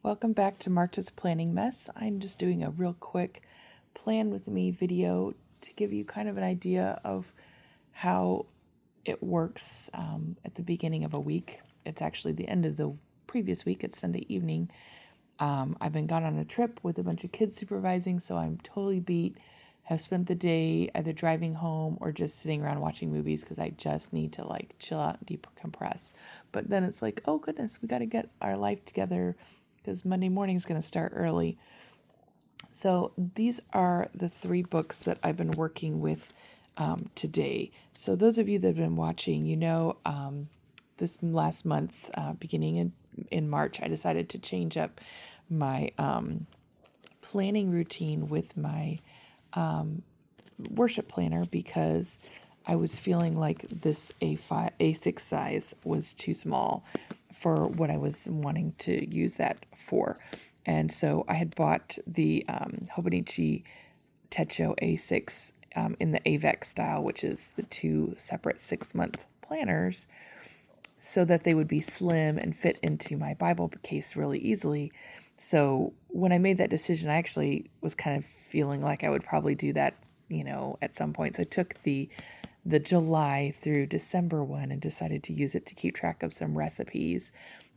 Welcome back to Marta's Planning Mess. I'm just doing a real quick plan with me video to give you kind of an idea of how it works at the beginning of a week. It's actually the end of the previous week. It's Sunday evening. I've been gone on a trip with a bunch of kids supervising, so I'm totally beat. Have spent the day either driving home or just sitting around watching movies because I just need to chill out and decompress. But then it's like, oh goodness, we got to get our life together because Monday morning is going to start early. So these are the 3 books that I've been working with today. So those of you that have been watching, this last month, beginning in March, I decided to change up my planning routine with my worship planner because I was feeling like this A6 size was too small for what I was wanting to use that for. And so I had bought the Hobonichi Techo A6 in the AVEX style, which is the 2 separate 6-month planners, so that they would be slim and fit into my Bible case really easily. So when I made that decision, I actually was kind of feeling like I would probably do that, at some point. So I took the July through December one and decided to use it to keep track of some recipes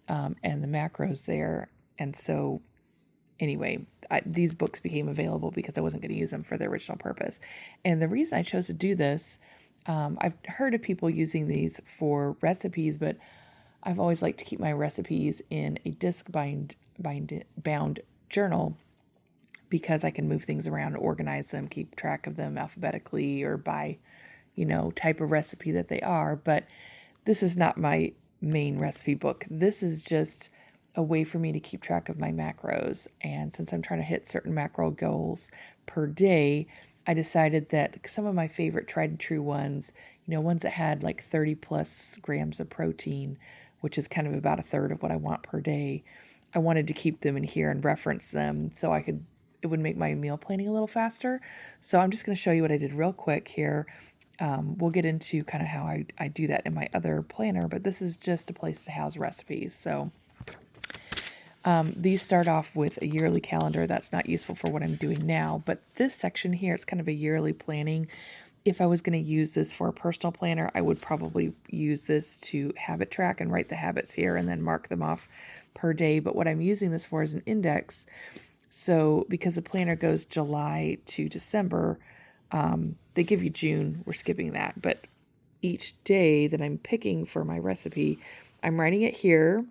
and the macros there. And so anyway, these books became available because I wasn't going to use them for their original purpose. And the reason I chose to do this, I've heard of people using these for recipes, but I've always liked to keep my recipes in a disc bound journal because I can move things around, organize them, keep track of them alphabetically or by, type of recipe that they are. But this is not my main recipe book. This is just a way for me to keep track of my macros. And since I'm trying to hit certain macro goals per day, I decided that some of my favorite tried and true ones, ones that had like 30 plus grams of protein, which is kind of about a third of what I want per day, I wanted to keep them in here and reference them so it would make my meal planning a little faster. So I'm just going to show you what I did real quick here. We'll get into kind of how I do that in my other planner, but this is just a place to house recipes. So these start off with a yearly calendar. That's not useful for what I'm doing now, but this section here, it's kind of a yearly planning. If I was going to use this for a personal planner, I would probably use this to habit track and write the habits here and then mark them off per day. But what I'm using this for is an index. So because the planner goes July to December, they give you June. We're skipping that. But each day that I'm picking for my recipe, I'm writing it here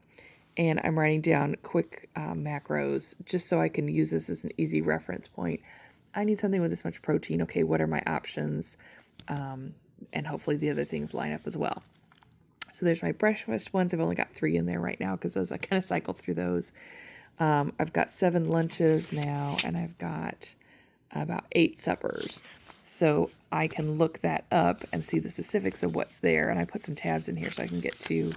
and I'm writing down quick macros just so I can use this as an easy reference point. I need something with this much protein. Okay, what are my options? And hopefully the other things line up as well. So there's my breakfast ones. I've only got 3 in there right now because those I kind of cycle through those. I've got 7 lunches now, and I've got about 8 suppers. So I can look that up and see the specifics of what's there. And I put some tabs in here so I can get to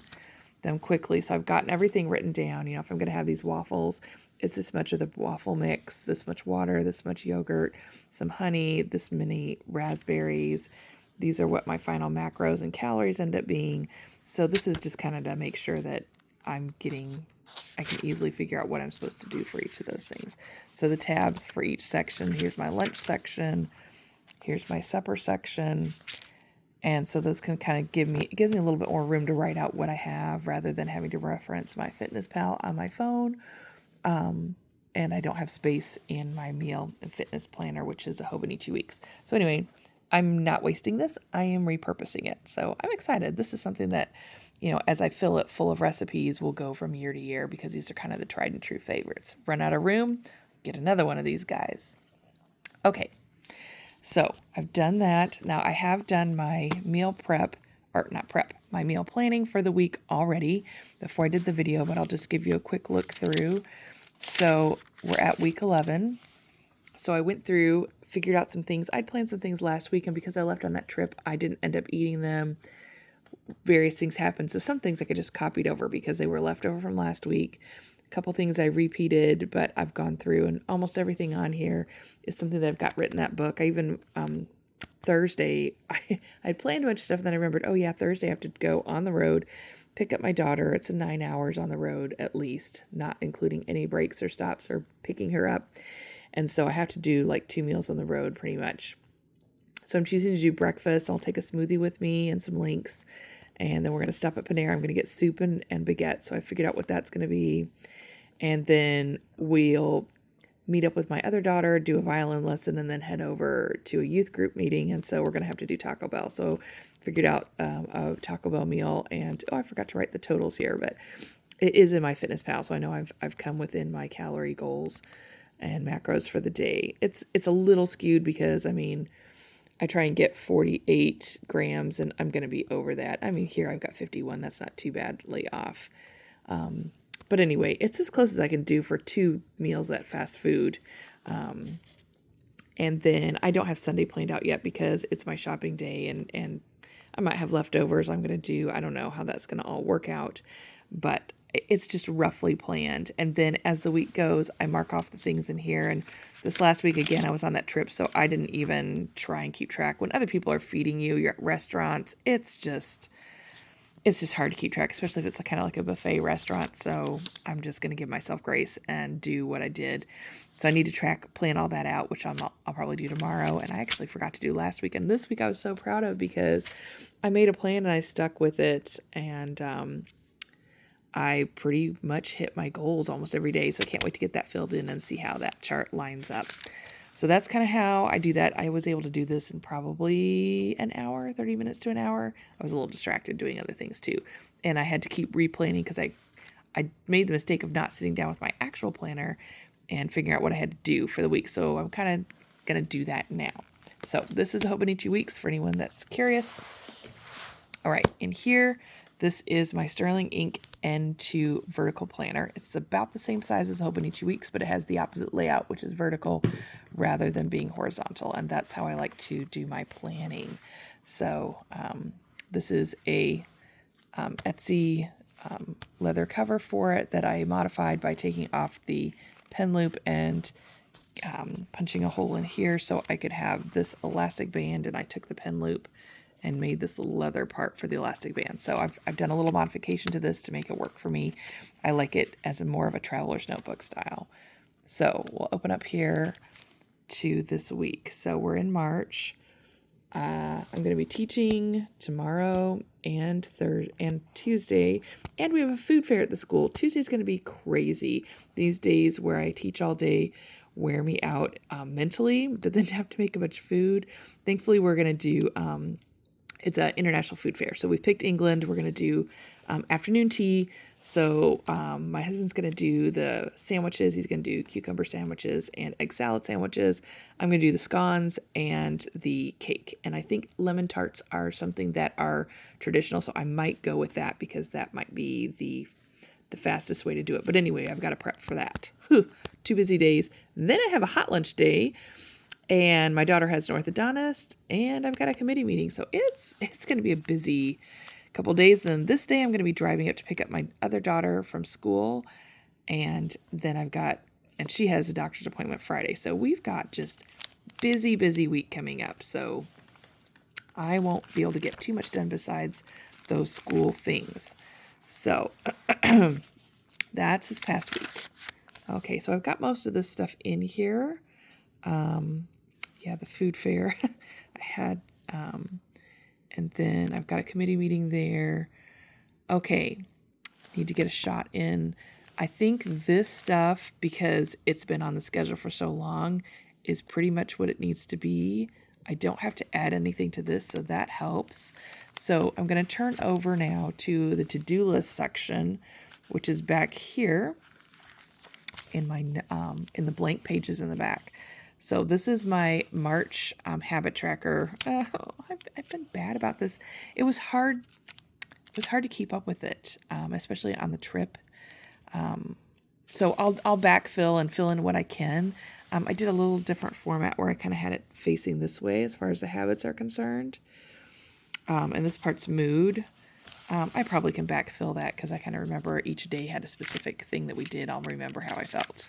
them quickly. So I've gotten everything written down. If I'm going to have these waffles, it's this much of the waffle mix, this much water, this much yogurt, some honey, this many raspberries. These are what my final macros and calories end up being. So this is just kind of to make sure that I can easily figure out what I'm supposed to do for each of those things. So the tabs for each section, here's my lunch section, here's my supper section. And so those can kind of gives me a little bit more room to write out what I have rather than having to reference my FitnessPal on my phone. And I don't have space in my meal and fitness planner, which is a Hobonichi Weeks. So anyway, I'm not wasting this. I am repurposing it. So I'm excited. This is something that, as I fill it full of recipes, will go from year to year because these are kind of the tried and true favorites. Run out of room, get another one of these guys. Okay. So I've done that. Now I have done my meal my meal planning for the week already before I did the video, but I'll just give you a quick look through. So we're at week 11. So I went through, figured out some things. I'd planned some things last week, and because I left on that trip, I didn't end up eating them. Various things happened. So some things I could just copied over because they were left over from last week. A couple things I repeated, but I've gone through, and almost everything on here is something that I've got written in that book. I even, Thursday, I planned a bunch of stuff, and then I remembered, oh yeah, Thursday I have to go on the road, pick up my daughter. It's 9 hours on the road at least, not including any breaks or stops or picking her up. And so I have to do like 2 meals on the road pretty much. So I'm choosing to do breakfast. I'll take a smoothie with me and some links. And then we're going to stop at Panera. I'm going to get soup and baguette. So I figured out what that's going to be. And then we'll meet up with my other daughter, do a violin lesson, and then head over to a youth group meeting. And so we're going to have to do Taco Bell. So figured out a Taco Bell meal. And, I forgot to write the totals here, but it is in my Fitness Pal. So I know I've come within my calorie goals and macros for the day. It's a little skewed because, I try and get 48 grams and I'm going to be over that. Here I've got 51. That's not too badly off. But anyway, it's as close as I can do for 2 meals at fast food. And then I don't have Sunday planned out yet because it's my shopping day and I might have leftovers I'm going to do. I don't know how that's going to all work out, but it's just roughly planned. And then as the week goes, I mark off the things in here. And this last week, again, I was on that trip, so I didn't even try and keep track. When other people are feeding you, you're at restaurants, it's just hard to keep track, especially if it's kind of like a buffet restaurant. So I'm just going to give myself grace and do what I did. So I need to plan all that out, which I'll probably do tomorrow. And I actually forgot to do last week. And this week I was so proud of because I made a plan and I stuck with it. And I pretty much hit my goals almost every day. So I can't wait to get that filled in and see how that chart lines up. So that's kind of how I do that. I was able to do this in probably an hour, 30 minutes to an hour. I was a little distracted doing other things too. And I had to keep replanning because I made the mistake of not sitting down with my actual planner and figuring out what I had to do for the week. So I'm kind of going to do that now. So this is Hobonichi Weeks for anyone that's curious. All right, in here, this is my Sterling Ink N2 vertical planner. It's about the same size as Hobonichi Weeks, but it has the opposite layout, which is vertical rather than being horizontal. And that's how I like to do my planning. So this is a Etsy leather cover for it that I modified by taking off the pen loop and punching a hole in here so I could have this elastic band, and I took the pen loop and made this leather part for the elastic band. So I've done a little modification to this to make it work for me. I like it as more of a traveler's notebook style. So we'll open up here to this week. So we're in March. I'm going to be teaching tomorrow and Tuesday, and we have a food fair at the school. Tuesday's going to be crazy. These days where I teach all day wear me out mentally, but then have to make a bunch of food. Thankfully, we're going to do it's an international food fair. So we've picked England. We're going to do afternoon tea. So my husband's going to do the sandwiches. He's going to do cucumber sandwiches and egg salad sandwiches. I'm going to do the scones and the cake. And I think lemon tarts are something that are traditional. So I might go with that because that might be the fastest way to do it. But anyway, I've got to prep for that. 2 busy days. Then I have a hot lunch day. And my daughter has an orthodontist, and I've got a committee meeting. So it's going to be a busy couple days. And then this day I'm going to be driving up to pick up my other daughter from school. And then and she has a doctor's appointment Friday. So we've got just busy week coming up. So I won't be able to get too much done besides those school things. So that's this past week. Okay, so I've got most of this stuff in here. The food fair I had, and then I've got a committee meeting there. Okay, need to get a shot in. I think this stuff, because it's been on the schedule for so long, is pretty much what it needs to be. I don't have to add anything to this, so that helps. So I'm going to turn over now to the to-do list section, which is back here in my in the blank pages in the back. So this is my March habit tracker. I've been bad about this. It was hard to keep up with it, especially on the trip. So I'll backfill and fill in what I can. I did a little different format where I kind of had it facing this way as far as the habits are concerned. And this part's mood. I probably can backfill that because I kind of remember each day had a specific thing that we did. I'll remember how I felt.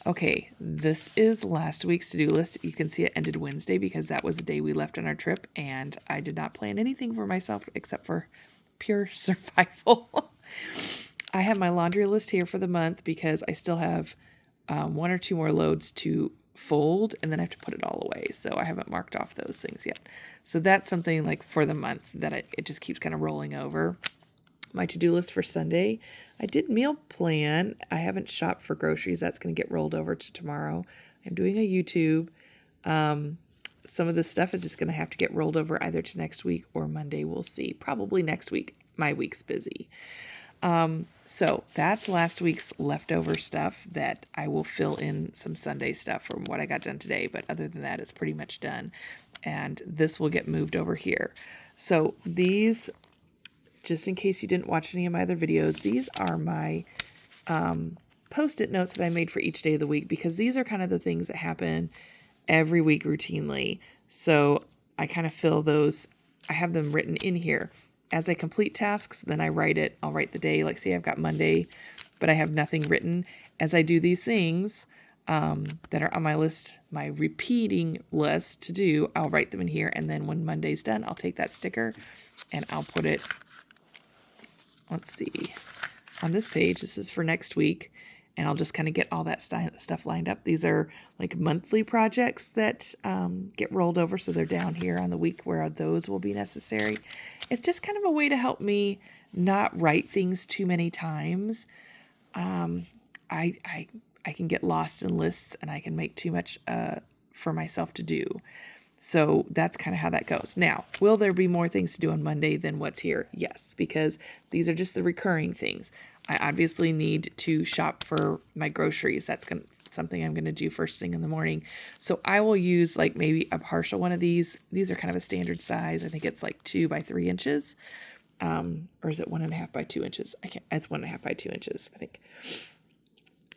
Okay, this is last week's to-do list. You can see it ended Wednesday because that was the day we left on our trip, and I did not plan anything for myself except for pure survival. I have my laundry list here for the month because I still have 1 or 2 more loads to fold, and then I have to put it all away. So I haven't marked off those things yet. So that's something like for the month that it just keeps kind of rolling over. My to-do list for Sunday, I did meal plan. I haven't shopped for groceries. That's going to get rolled over to tomorrow. I'm doing a YouTube. Some of this stuff is just going to have to get rolled over either to next week or Monday. We'll see. Probably next week. My week's busy. So that's last week's leftover stuff that I will fill in some Sunday stuff from what I got done today. But other than that, it's pretty much done. And this will get moved over here. So these, just in case you didn't watch any of my other videos, these are my Post-it notes that I made for each day of the week, because these are kind of the things that happen every week routinely. So I kind of fill those, I have them written in here. As I complete tasks, then I write it. I'll write the day. Like, say I've got Monday, but I have nothing written. As I do these things that are on my list, my repeating list to do, I'll write them in here. And then when Monday's done, I'll take that sticker and I'll put it, let's see, on this page. This is for next week. And I'll just kind of get all that stuff lined up. These are like monthly projects that get rolled over. So they're down here on the week where those will be necessary. It's just kind of a way to help me not write things too many times. I can get lost in lists and I can make too much for myself to do. So that's kind of how that goes. Now, will there be more things to do on Monday than what's here? Yes, because these are just the recurring things. I obviously need to shop for my groceries. That's something I'm going to do first thing in the morning. So I will use like maybe a partial one of these. These are kind of a standard size. I think it's like 2 by 3 inches. Or is it 1.5 by 2 inches? It's 1.5 by 2 inches, I think.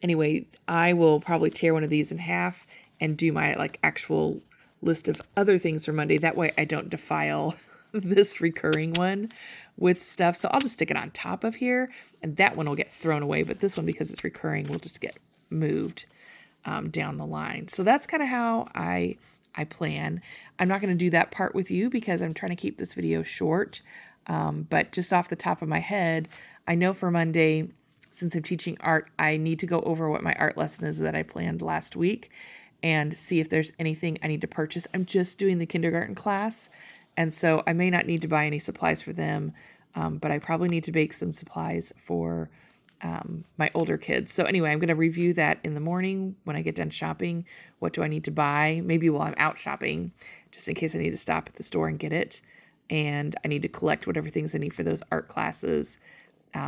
Anyway, I will probably tear one of these in half and do my like actual list of other things for Monday. That way I don't defile this recurring one with stuff. So I'll just stick it on top of here, and that one will get thrown away. But this one, because it's recurring, will just get moved down the line. So that's kind of how I plan. I'm not going to do that part with you because I'm trying to keep this video short. But just off the top of my head, I know for Monday, since I'm teaching art, I need to go over what my art lesson is that I planned last week and see if there's anything I need to purchase. I'm just doing the kindergarten class, and so I may not need to buy any supplies for them, but I probably need to bake some supplies for my older kids. So anyway, I'm going to review that in the morning when I get done shopping. What do I need to buy? Maybe while I'm out shopping, just in case I need to stop at the store and get it. And I need to collect whatever things I need for those art classes.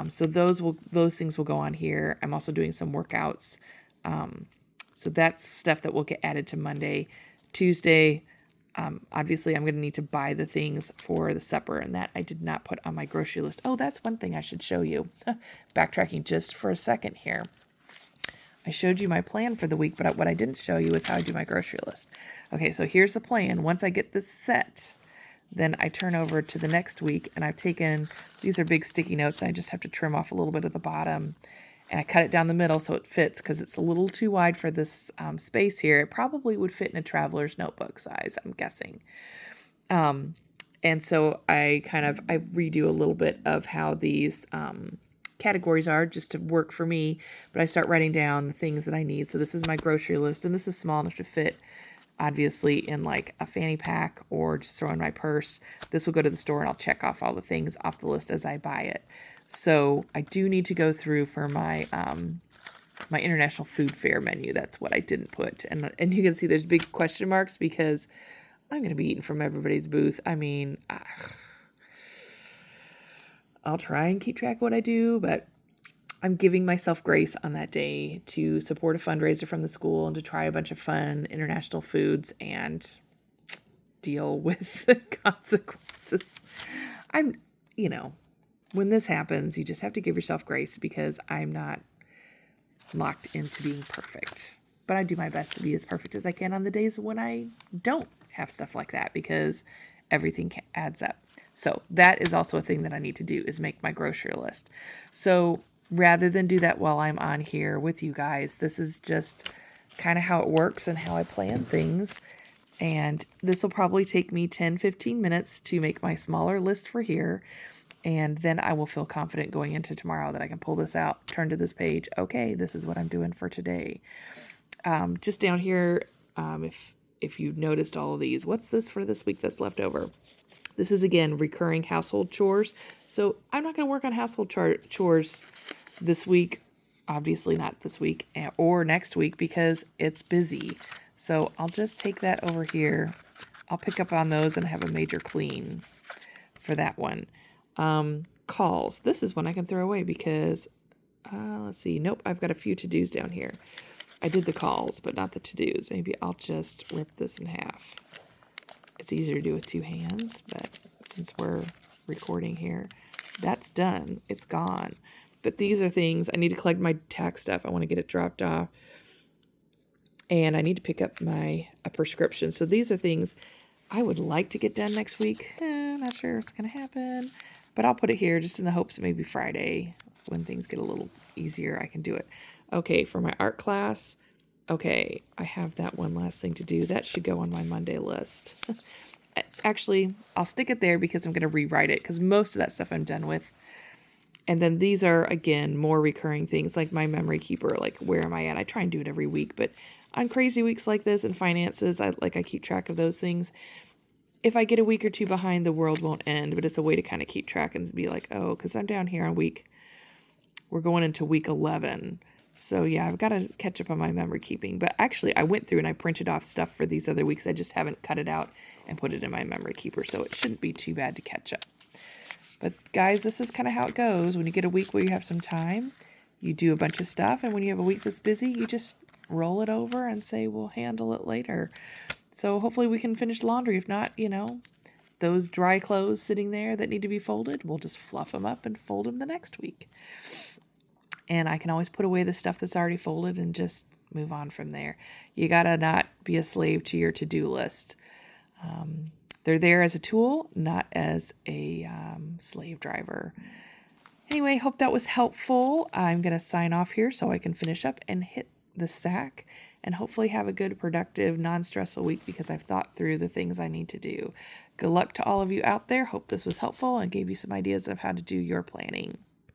So those things will go on here. I'm also doing some workouts. So that's stuff that will get added to Monday. Tuesday, obviously I'm going to need to buy the things for the supper, and that I did not put on my grocery list. Oh, that's one thing I should show you. Backtracking just for a second here. I showed you my plan for the week, but what I didn't show you is how I do my grocery list. Okay, so here's the plan. Once I get this set, then I turn over to the next week, and I've taken, these are big sticky notes. I just have to trim off a little bit of the bottom, and I cut it down the middle so it fits, because it's a little too wide for this space here. It probably would fit in a traveler's notebook size, I'm guessing. And so I redo a little bit of how these categories are just to work for me, but I start writing down the things that I need. So this is my grocery list, and this is small enough to fit obviously in like a fanny pack or just throw in my purse. This will go to the store and I'll check off all the things off the list as I buy it. So I do need to go through for my my International Food Fair menu. That's what I didn't put. And you can see there's big question marks because I'm going to be eating from everybody's booth. I mean, I'll try and keep track of what I do, but I'm giving myself grace on that day to support a fundraiser from the school and to try a bunch of fun international foods and deal with the consequences. When this happens, you just have to give yourself grace because I'm not locked into being perfect. But I do my best to be as perfect as I can on the days when I don't have stuff like that, because everything adds up. So that is also a thing that I need to do, is make my grocery list. So rather than do that while I'm on here with you guys, this is just kind of how it works and how I plan things. And this will probably take me 10-15 minutes to make my smaller list for here. And then I will feel confident going into tomorrow that I can pull this out, turn to this page. Okay, this is what I'm doing for today. Just down here, if you've noticed all of these, what's this for this week that's left over? This is, again, recurring household chores. So I'm not going to work on household chores this week. Obviously not this week or next week because it's busy. So I'll just take that over here. I'll pick up on those and have a major clean for that one. Calls. This is one I can throw away because, let's see. Nope, I've got a few to-dos down here. I did the calls, but not the to-dos. Maybe I'll just rip this in half. It's easier to do with two hands, but since we're recording here, that's done. It's gone. But these are things, I need to collect my tax stuff. I want to get it dropped off. And I need to pick up a prescription. So these are things I would like to get done next week. Not sure it's going to happen. But I'll put it here just in the hopes that maybe Friday, when things get a little easier, I can do it. Okay, for my art class, okay, I have that one last thing to do. That should go on my Monday list. Actually, I'll stick it there because I'm going to rewrite it because most of that stuff I'm done with. And then these are, again, more recurring things like my memory keeper, like where am I at? I try and do it every week, but on crazy weeks like this and finances, I keep track of those things. If I get a week or two behind, the world won't end, but it's a way to kind of keep track and be like, oh, because I'm down here on we're going into week 11. So yeah, I've got to catch up on my memory keeping. But actually, I went through and I printed off stuff for these other weeks. I just haven't cut it out and put it in my memory keeper, so it shouldn't be too bad to catch up. But guys, this is kind of how it goes. When you get a week where you have some time, you do a bunch of stuff. And when you have a week that's busy, you just roll it over and say, we'll handle it later. So hopefully we can finish laundry. If not, those dry clothes sitting there that need to be folded, we'll just fluff them up and fold them the next week. And I can always put away the stuff that's already folded and just move on from there. You got to not be a slave to your to-do list. They're there as a tool, not as a slave driver. Anyway, hope that was helpful. I'm going to sign off here so I can finish up and hit the sack and hopefully have a good, productive, non-stressful week because I've thought through the things I need to do. Good luck to all of you out there. Hope this was helpful and gave you some ideas of how to do your planning.